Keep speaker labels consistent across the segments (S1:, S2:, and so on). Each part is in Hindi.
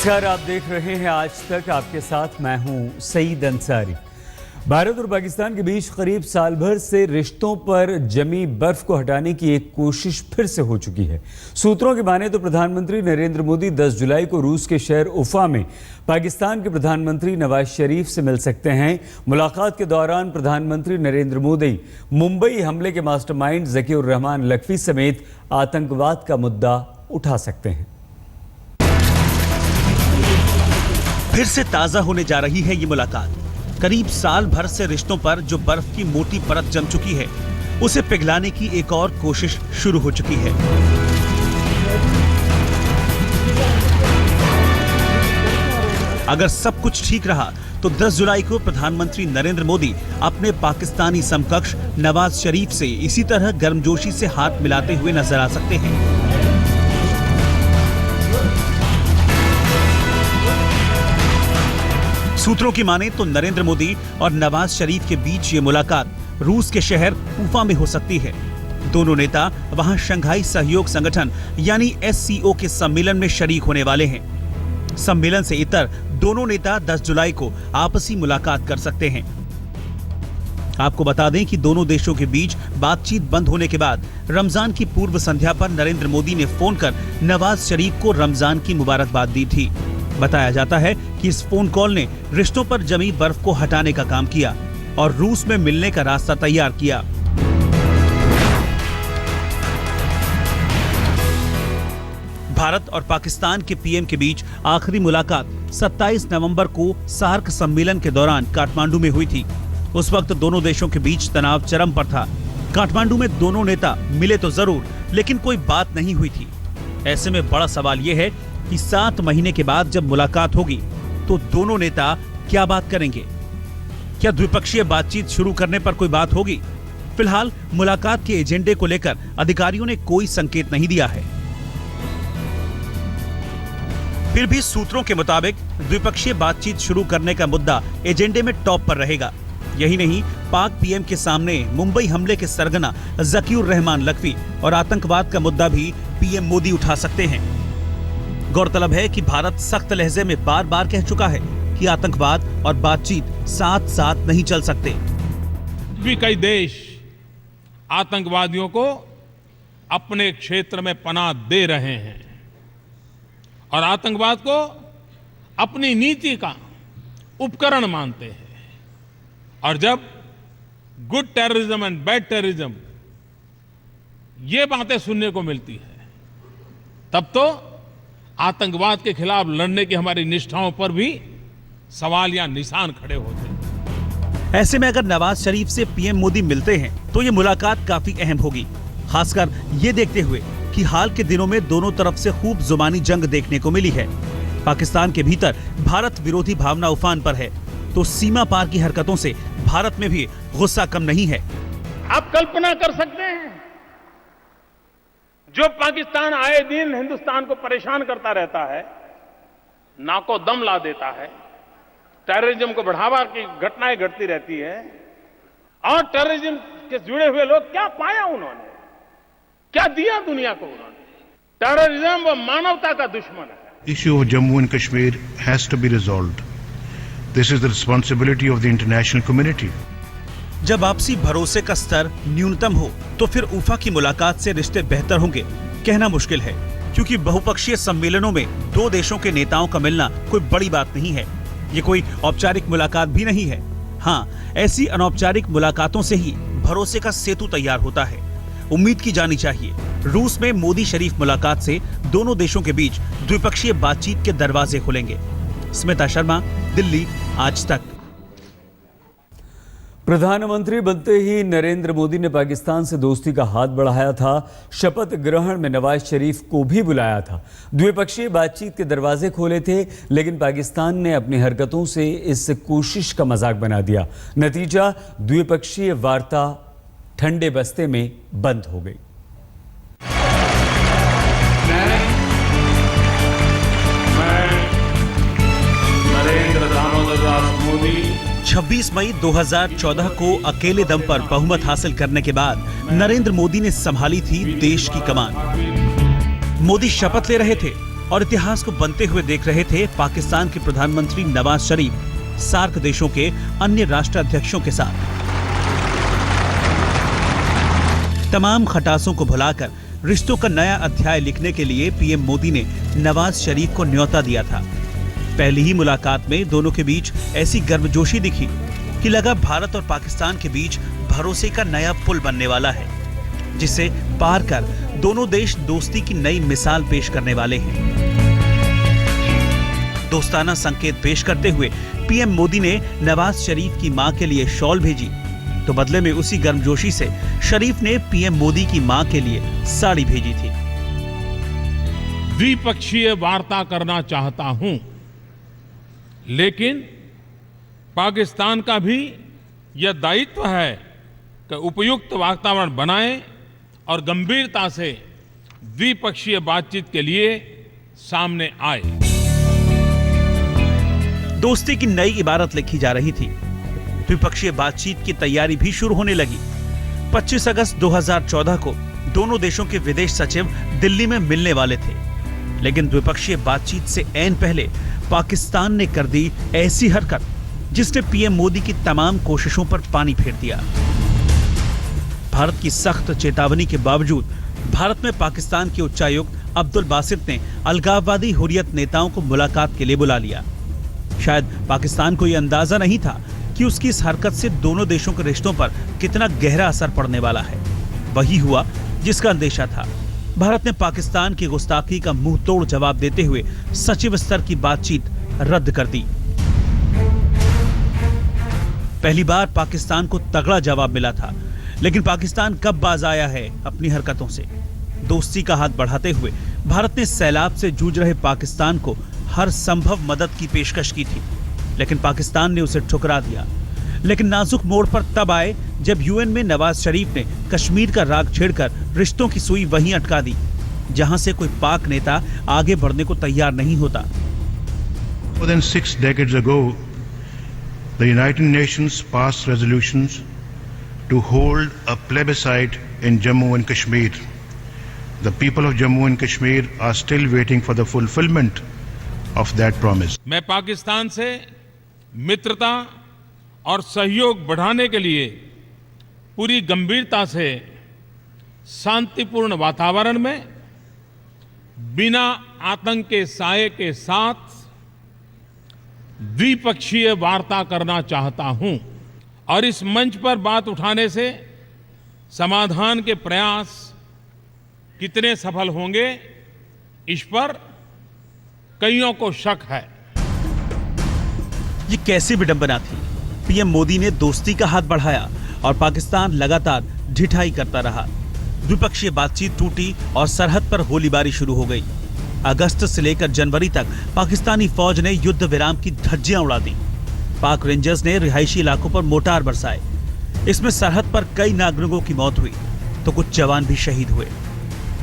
S1: नमस्कार, आप देख रहे हैं आज तक। आपके साथ मैं हूं सईद अंसारी। भारत और पाकिस्तान के बीच करीब साल भर से रिश्तों पर जमी बर्फ को हटाने की एक कोशिश फिर से हो चुकी है। सूत्रों की माने तो प्रधानमंत्री नरेंद्र मोदी 10 जुलाई को रूस के शहर उफा में पाकिस्तान के प्रधानमंत्री नवाज शरीफ से मिल सकते हैं। मुलाकात के दौरान प्रधानमंत्री नरेंद्र मोदी मुंबई हमले के मास्टरमाइंड ज़कीउर रहमान लखवी समेत आतंकवाद का मुद्दा उठा सकते हैं।
S2: फिर से ताजा होने जा रही है ये मुलाकात। करीब साल भर से रिश्तों पर जो बर्फ की मोटी परत जम चुकी है, उसे पिघलाने की एक और कोशिश शुरू हो चुकी है। अगर सब कुछ ठीक रहा तो 10 जुलाई को प्रधानमंत्री नरेंद्र मोदी अपने पाकिस्तानी समकक्ष नवाज शरीफ से इसी तरह गर्मजोशी से हाथ मिलाते हुए नजर आ सकते हैं। सूत्रों की माने तो नरेंद्र मोदी और नवाज शरीफ के बीच ये मुलाकात रूस के शहर उफा में हो सकती है। दोनों नेता वहां शंघाई सहयोग संगठन यानी SCO के सम्मेलन में शरीक होने वाले हैं। सम्मेलन से इतर दोनों नेता 10 जुलाई को आपसी मुलाकात कर सकते हैं। आपको बता दें कि दोनों देशों के बीच बातचीत बंद होने के बाद रमजान की पूर्व संध्या पर नरेंद्र मोदी ने फोन कर नवाज शरीफ को रमजान की मुबारकबाद दी थी। बताया जाता है कि इस फोन कॉल ने रिश्तों पर जमी बर्फ को हटाने का काम किया और रूस में मिलने का रास्ता तैयार किया। भारत और पाकिस्तान के पीएम के बीच आखिरी मुलाकात 27 नवंबर को सार्क सम्मेलन के दौरान काठमांडू में हुई थी। उस वक्त दोनों देशों के बीच तनाव चरम पर था। काठमांडू में दोनों नेता मिले तो जरूर, लेकिन कोई बात नहीं हुई थी। ऐसे में बड़ा सवाल यह है कि 7 महीने के बाद जब मुलाकात होगी तो दोनों नेता क्या बात करेंगे? क्या द्विपक्षीय बातचीत शुरू करने पर कोई बात होगी? फिलहाल मुलाकात के एजेंडे को लेकर अधिकारियों ने कोई संकेत नहीं दिया है। फिर भी सूत्रों के मुताबिक द्विपक्षीय बातचीत शुरू करने का मुद्दा एजेंडे में टॉप पर रहेगा। यही नहीं, पाक पीएम के सामने मुंबई हमले के सरगना ज़कीउर रहमान लखवी और आतंकवाद का मुद्दा भी पीएम मोदी उठा सकते हैं। गौरतलब है कि भारत सख्त लहजे में बार बार कह चुका है कि आतंकवाद और बातचीत साथ साथ नहीं चल सकते।
S3: भी कई देश आतंकवादियों को अपने क्षेत्र में पनाह दे रहे हैं और आतंकवाद को अपनी नीति का उपकरण मानते हैं। और जब good terrorism and bad terrorism ये बातें सुनने को मिलती है, तब तो आतंकवाद के खिलाफ लड़ने की हमारी निष्ठाओं पर भी सवाल या निशान खड़े होते हैं।
S2: ऐसे में अगर नवाज शरीफ से पीएम मोदी मिलते हैं तो ये मुलाकात काफी अहम होगी, खासकर ये देखते हुए कि हाल के दिनों में दोनों तरफ से खूब जुबानी जंग देखने को मिली है। पाकिस्तान के भीतर भारत विरोधी भावना उफान पर है, तो सीमा पार की हरकतों से भारत में भी गुस्सा कम नहीं है।
S3: आप कल्पना कर सकते हैं, जो पाकिस्तान आए दिन हिंदुस्तान को परेशान करता रहता है, नाको दम ला देता है, टेररिज्म को बढ़ावा की घटनाएं घटती रहती है, और टेररिज्म के जुड़े हुए लोग क्या पाया उन्होंने, क्या दिया दुनिया को उन्होंने? टेररिज्म वो मानवता का दुश्मन है।
S4: Issue of Jammu and Kashmir has to be resolved. This is the responsibility of the international community.
S2: जब आपसी भरोसे का स्तर न्यूनतम हो तो फिर उफा की मुलाकात से रिश्ते बेहतर होंगे कहना मुश्किल है, क्योंकि बहुपक्षीय सम्मेलनों में दो देशों के नेताओं का मिलना कोई बड़ी बात नहीं है। ये कोई औपचारिक मुलाकात भी नहीं है। हाँ, ऐसी अनौपचारिक मुलाकातों से ही भरोसे का सेतु तैयार होता है। उम्मीद की जानी चाहिए रूस में मोदी शरीफ मुलाकात से दोनों देशों के बीच द्विपक्षीय बातचीत के दरवाजे खुलेंगे। स्मिता शर्मा, दिल्ली, आज तक।
S1: प्रधानमंत्री बनते ही नरेंद्र मोदी ने पाकिस्तान से दोस्ती का हाथ बढ़ाया था। शपथ ग्रहण में नवाज शरीफ को भी बुलाया था। द्विपक्षीय बातचीत के दरवाजे खोले थे, लेकिन पाकिस्तान ने अपनी हरकतों से इस कोशिश का मजाक बना दिया। नतीजा, द्विपक्षीय वार्ता ठंडे बस्ते में बंद हो गई।
S2: 26 मई 2014 को अकेले दम पर बहुमत हासिल करने के बाद नरेंद्र मोदी ने संभाली थी देश की कमान। मोदी शपथ ले रहे थे और इतिहास को बनते हुए देख रहे थे पाकिस्तान के प्रधानमंत्री नवाज शरीफ सार्क देशों के अन्य राष्ट्राध्यक्षों के साथ। तमाम खटासों को भुलाकर रिश्तों का नया अध्याय लिखने के लिए पीएम मोदी ने नवाज शरीफ को न्योता दिया था। पहली ही मुलाकात में दोनों के बीच ऐसी गर्मजोशी दिखी कि लगा भारत और पाकिस्तान के बीच भरोसे का नया पुल बनने वाला है, जिसे पार कर दोनों देश दोस्ती की नई मिसाल पेश करने वाले हैं। दोस्ताना संकेत पेश करते हुए पीएम मोदी ने नवाज शरीफ की मां के लिए शॉल भेजी, तो बदले में उसी गर्मजोशी से शरीफ ने पीएम मोदी की मां के लिए साड़ी भेजी थी।
S3: द्विपक्षीय वार्ता करना चाहता हूं, लेकिन पाकिस्तान का भी यह दायित्व है कि उपयुक्त वातावरण बनाएं और गंभीरता से द्विपक्षीय बातचीत के लिए सामने आए।
S2: दोस्ती की नई इबारत लिखी जा रही थी। द्विपक्षीय बातचीत की तैयारी भी शुरू होने लगी। 25 अगस्त 2014 को दोनों देशों के विदेश सचिव दिल्ली में मिलने वाले थे, लेकिन द्विपक्षीय बातचीत से ऐन पहले पाकिस्तान ने कर दी ऐसी हरकत जिसने पीएम मोदी की तमाम कोशिशों पर पानी फेर दिया। भारत की सख्त चेतावनी के बावजूद भारत में पाकिस्तान के उच्चायुक्त अब्दुल बासित ने अलगाववादी हुर्रियत नेताओं को मुलाकात के लिए बुला लिया। शायद पाकिस्तान को यह अंदाजा नहीं था कि उसकी इस हरकत से दोनों देशों के रिश्तों पर कितना गहरा असर पड़ने वाला है। वही हुआ जिसका अंदेशा था। भारत ने पाकिस्तान की गुस्ताखी का मुंह तोड़ जवाब देते हुए सचिव स्तर की बातचीत रद्द कर दी। पहली बार पाकिस्तान को तगड़ा जवाब मिला था, लेकिन पाकिस्तान कब बाज आया है अपनी हरकतों से। दोस्ती का हाथ बढ़ाते हुए भारत ने सैलाब से जूझ रहे पाकिस्तान को हर संभव मदद की पेशकश की थी, लेकिन पाकिस्तान ने उसे ठुकरा दिया। लेकिन नाजुक मोड़ पर तब आए जब यूएन में नवाज शरीफ ने कश्मीर का राग छेड़कर रिश्तों की सुई वहीं अटका दी, जहां से कोई पाक नेता आगे बढ़ने को तैयार नहीं होता।
S4: More than 6 decades ago, the United Nations passed resolutions to hold a plebiscite in Jammu and Kashmir. The people of Jammu and Kashmir are still waiting for the fulfillment of that promise.
S3: मैं पाकिस्तान से मित्रता और सहयोग बढ़ाने के लिए पूरी गंभीरता से शांतिपूर्ण वातावरण में बिना आतंक के साये के साथ द्विपक्षीय वार्ता करना चाहता हूं, और इस मंच पर बात उठाने से समाधान के प्रयास कितने सफल होंगे, इस पर कईयों को शक है।
S2: ये कैसी विडंबना थी। पीएम मोदी ने दोस्ती का हाथ बढ़ाया और पाकिस्तान लगातार ढिठाई करता रहा। द्विपक्षीय बातचीत टूटी और सरहद पर गोलीबारी शुरू हो गई। अगस्त से लेकर जनवरी तक पाकिस्तानी फौज ने युद्ध विराम की धज्जियां उड़ा दी। पाक रेंजर्स ने रिहायशी इलाकों पर मोर्टार बरसाए। इसमें सरहद पर कई नागरिकों की मौत हुई तो कुछ जवान भी शहीद हुए।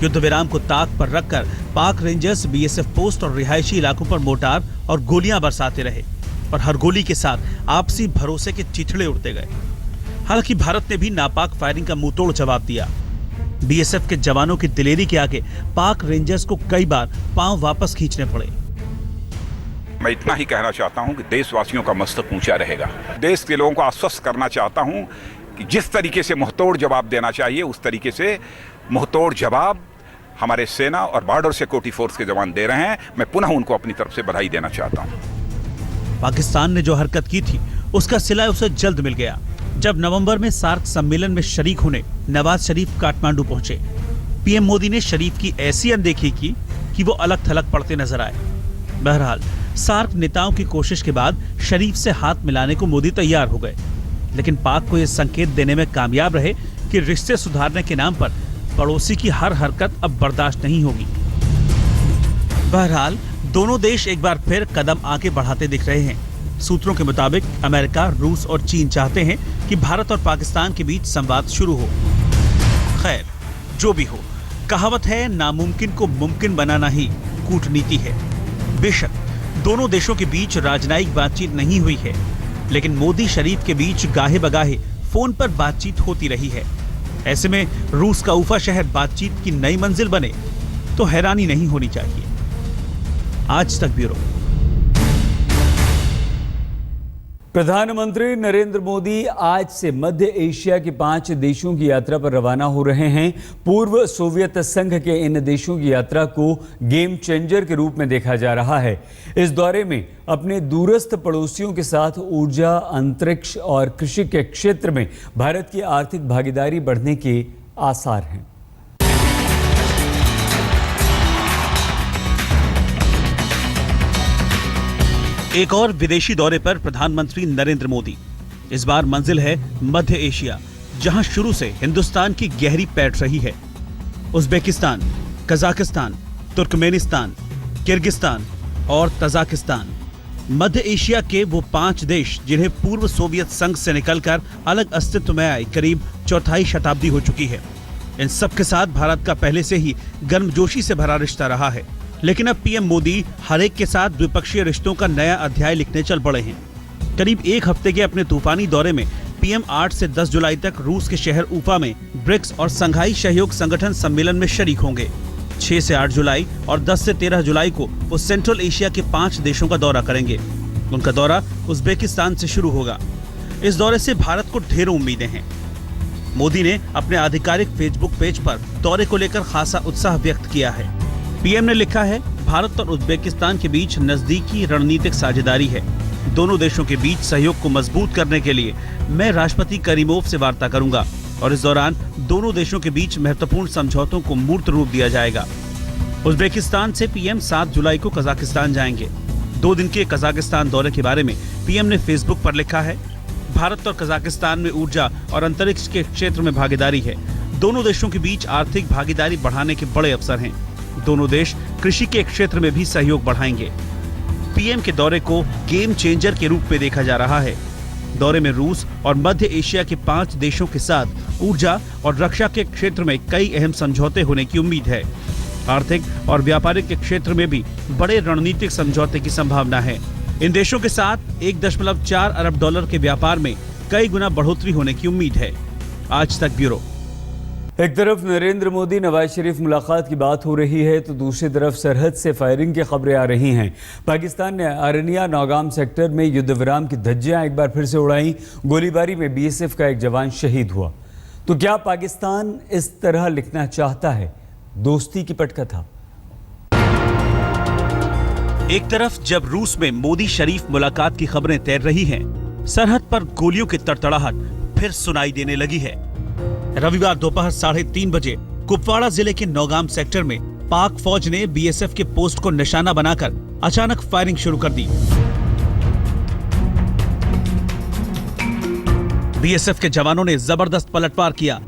S2: युद्ध विराम को ताक पर रखकर पाक रेंजर्स बीएसएफ पोस्ट और रिहायशी इलाकों पर मोर्टार और गोलियां बरसाते रहे, और हर गोली के साथ आपसी भरोसे के चिथड़े उड़ते गए। हालांकि भारत ने भी नापाक फायरिंग का मुंहतोड़ जवाब दिया। बीएसएफ के जवानों की दिलेरी के आगे पाक रेंजर्स को कई बार पांव वापस खींचने पड़े।
S5: मैं इतना ही कहना चाहता हूं कि देशवासियों का मस्तक ऊंचा रहेगा। देश के लोगों को आश्वस्त करना चाहता हूं कि जिस तरीके से मुंहतोड़ जवाब देना चाहिए उस तरीके से मुंहतोड़ जवाब हमारे सेना और बॉर्डर सिक्योरिटी फोर्स के जवान दे रहे हैं। मैं पुनः उनको अपनी तरफ से बधाई देना चाहता हूं।
S2: पाकिस्तान ने जो हरकत की थी उसका सिला उसे जल्द मिल गया। जब नवंबर में सार्क सम्मेलन में शरीक होने नवाज शरीफ काठमांडू पहुंचे, पीएम मोदी ने शरीफ की ऐसी अनदेखी की कि वो अलग थलग पड़ते नजर आए। बहरहाल सार्क नेताओं की कोशिश के बाद शरीफ से हाथ मिलाने को मोदी तैयार हो गए, लेकिन पाक को यह संकेत देने में कामयाब रहे कि रिश्ते सुधारने के नाम पर पड़ोसी की हर हरकत अब बर्दाश्त नहीं होगी। बहरहाल दोनों देश एक बार फिर कदम आगे बढ़ाते दिख रहे हैं। सूत्रों के मुताबिक अमेरिका, रूस और चीन चाहते हैं कि भारत और पाकिस्तान के बीच संवाद शुरू हो। खैर, जो भी हो, कहावत है नामुमकिन को मुमकिन बनाना ही कूटनीति है। बेशक दोनों देशों के बीच राजनयिक बातचीत नहीं हुई है, लेकिन मोदी शरीफ के बीच गाहे बगाहे फोन पर बातचीत होती रही है। ऐसे में रूस का उफा शहर बातचीत की नई मंजिल बने तो हैरानी नहीं होनी चाहिए। आज तक ब्यूरो।
S1: प्रधानमंत्री नरेंद्र मोदी आज से मध्य एशिया के 5 देशों की यात्रा पर रवाना हो रहे हैं। पूर्व सोवियत संघ के इन देशों की यात्रा को गेम चेंजर के रूप में देखा जा रहा है। इस दौरे में अपने दूरस्थ पड़ोसियों के साथ ऊर्जा, अंतरिक्ष और कृषि के क्षेत्र में भारत की आर्थिक भागीदारी बढ़ने के आसार हैं।
S2: एक और विदेशी दौरे पर प्रधानमंत्री नरेंद्र मोदी। इस बार मंजिल है मध्य एशिया, जहां शुरू से हिंदुस्तान की गहरी पैठ रही है। उज्बेकिस्तान, कजाकिस्तान, तुर्कमेनिस्तान, किर्गिस्तान और तजाकिस्तान, मध्य एशिया के वो 5 देश जिन्हें पूर्व सोवियत संघ से निकलकर अलग अस्तित्व में आए करीब चौथाई शताब्दी हो चुकी है। इन सब के साथ भारत का पहले से ही गर्मजोशी से भरा रिश्ता रहा है, लेकिन अब पीएम मोदी हर एक के साथ द्विपक्षीय रिश्तों का नया अध्याय लिखने चल पड़े हैं। करीब एक हफ्ते के अपने तूफानी दौरे में पीएम 8 से 10 जुलाई तक रूस के शहर उफा में ब्रिक्स और शंघाई सहयोग संगठन सम्मेलन में शरीक होंगे। 6 से 8 जुलाई और 10 से 13 जुलाई को वो सेंट्रल एशिया के 5 देशों का दौरा करेंगे। उनका दौरा उज्बेकिस्तान से शुरू होगा। इस दौरे से भारत को ढेरों उम्मीदें हैं। मोदी ने अपने आधिकारिक फेसबुक पेज पर दौरे को लेकर खासा उत्साह व्यक्त किया है। पीएम ने लिखा है, भारत और उज्बेकिस्तान के बीच नजदीकी रणनीतिक साझेदारी है। दोनों देशों के बीच सहयोग को मजबूत करने के लिए मैं राष्ट्रपति करीमोव से वार्ता करूंगा और इस दौरान दोनों देशों के बीच महत्वपूर्ण समझौतों को मूर्त रूप दिया जाएगा। उज्बेकिस्तान से पीएम 7 जुलाई को कजाकिस्तान जाएंगे। 2 दिन के कजाकिस्तान दौरे के बारे में पीएम ने फेसबुक पर लिखा है, भारत और कजाकिस्तान में ऊर्जा और अंतरिक्ष के क्षेत्र में भागीदारी है। दोनों देशों के बीच आर्थिक भागीदारी बढ़ाने के बड़े अवसर हैं। दोनों देश कृषि के क्षेत्र में भी सहयोग बढ़ाएंगे। पीएम के दौरे को गेम चेंजर के रूप में देखा जा रहा है। दौरे में रूस और मध्य एशिया के 5 देशों के साथ ऊर्जा और रक्षा के क्षेत्र में कई अहम समझौते होने की उम्मीद है। आर्थिक और व्यापारिक के क्षेत्र में भी बड़े रणनीतिक समझौते की संभावना है। इन देशों के साथ 1.4 अरब डॉलर के व्यापार में कई गुना बढ़ोतरी होने की उम्मीद है। आज तक ब्यूरो।
S1: एक तरफ नरेंद्र मोदी नवाज शरीफ मुलाकात की बात हो रही है तो दूसरी तरफ सरहद से फायरिंग की खबरें आ रही हैं। पाकिस्तान ने अरनिया नौगाम सेक्टर में युद्ध विराम की धज्जियां एक बार फिर से उड़ाई। गोलीबारी में बीएसएफ का एक जवान शहीद हुआ। तो क्या पाकिस्तान इस तरह लिखना चाहता है दोस्ती की पटकथा?
S2: एक तरफ जब रूस में मोदी शरीफ मुलाकात की खबरें तैर रही हैं, सरहद पर गोलियों की तड़तड़ाहट फिर सुनाई देने लगी है। रविवार दोपहर 3:30 बजे कुपवाड़ा जिले के नौगाम सेक्टर में पाक फौज ने बीएसएफ के पोस्ट को निशाना बनाकर अचानक फायरिंग शुरू कर दी। बीएसएफ के जवानों ने जबरदस्त पलटवार किया,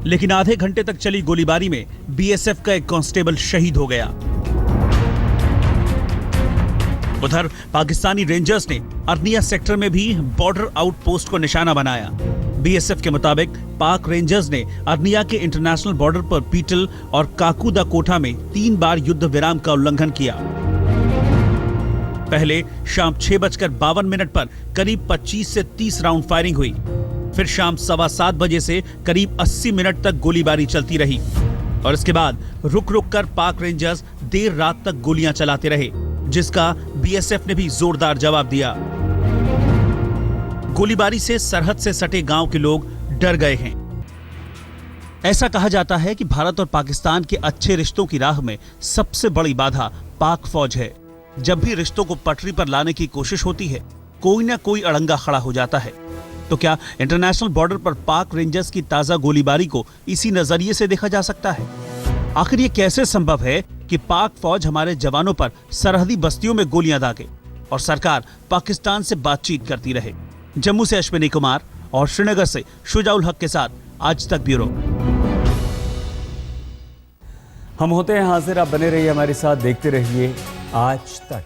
S2: लेकिन आधे घंटे तक चली गोलीबारी में बीएसएफ का एक कांस्टेबल शहीद हो गया। उधर पाकिस्तानी रेंजर्स ने अरनिया सेक्टर में भी बॉर्डर आउटपोस्ट को निशाना बनाया। बीएसएफ के मुताबिक पाक रेंजर्स ने अरनिया के इंटरनेशनल बॉर्डर पर पीटल और काकूदा कोठा में 3 बार युद्ध विराम का उल्लंघन किया। पहले शाम 6:52 पर करीब 25 से 30 राउंड फायरिंग हुई। फिर शाम 7:15 बजे से करीब 80 मिनट तक गोलीबारी चलती रही और इसके बाद रुक रुक कर पाक रेंजर्स देर रात तक गोलियां चलाते रहे, जिसका बीएसएफ ने भी जोरदार जवाब दिया। गोलीबारी से सरहद से सटे गांव के लोग डर गए हैं। ऐसा कहा जाता है कि भारत और पाकिस्तान के अच्छे रिश्तों की राह में सबसे बड़ी बाधा पाक फौज है। जब भी रिश्तों को पटरी पर लाने की कोशिश होती है, कोई ना कोई अड़ंगा खड़ा हो जाता है। तो क्या इंटरनेशनल बॉर्डर पर पाक रेंजर्स की ताजा गोलीबारी को इसी नजरिए से देखा जा सकता है? आखिर ये कैसे संभव है कि पाक फौज हमारे जवानों पर सरहदी बस्तियों में गोलियां दागे और सरकार पाकिस्तान से बातचीत करती रहे? जम्मू से अश्विनी कुमार और श्रीनगर से शुजाउल हक के साथ आज तक ब्यूरो।
S1: हम होते हैं हाजिर, आप बने रहिए हमारे साथ, देखते रहिए आज तक।